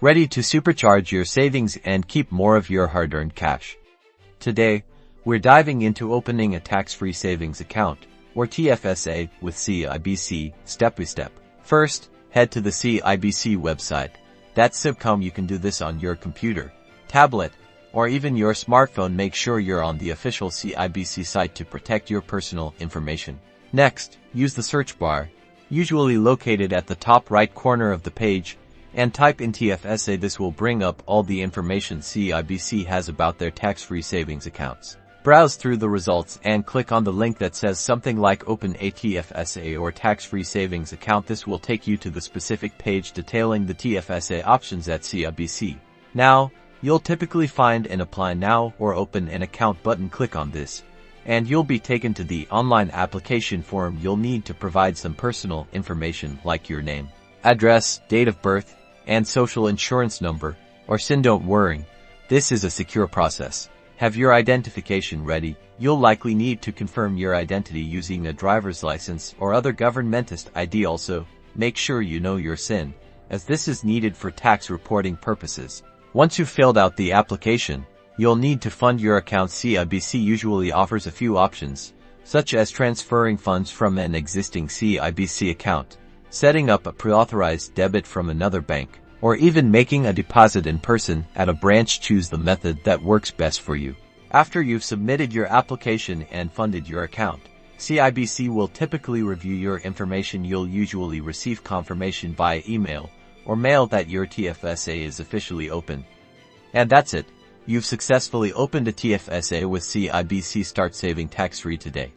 ready to supercharge your savings and keep more of your hard-earned cash. Today, we're diving into opening a tax-free savings account, or TFSA, with CIBC, step by step. First, head to the CIBC website. That's Cibc. You can do this on your computer, tablet, or even your smartphone. Make sure you're on the official CIBC site to protect your personal information. Next, use the search bar, usually located at the top right corner of the page, and type in TFSA. This will bring up all the information CIBC has about their tax-free savings accounts. Browse through the results and click on the link that says something like Open a TFSA or Tax-Free Savings Account. This will take you to the specific page detailing the TFSA options at CIBC. Now, you'll typically find an Apply Now or Open an Account button. Click on this, and you'll be taken to the online application form. You'll need to provide some personal information like your name, address, date of birth, and social insurance number, or SIN. Don't worry, this is a secure process. Have your identification ready. You'll likely need to confirm your identity using a driver's license or other governmentist ID. Also, make sure you know your SIN, as this is needed for tax reporting purposes. Once you've filled out the application, you'll need to fund your account. CIBC usually offers a few options, such as transferring funds from an existing CIBC account, setting up a pre-authorized debit from another bank, or even making a deposit in person at a branch. Choose the method that works best for you. After you've submitted your application and funded your account, CIBC will typically review your information. You'll usually receive confirmation via email or mail that your TFSA is officially open. And that's it. You've successfully opened a TFSA with CIBC. Start saving tax-free today.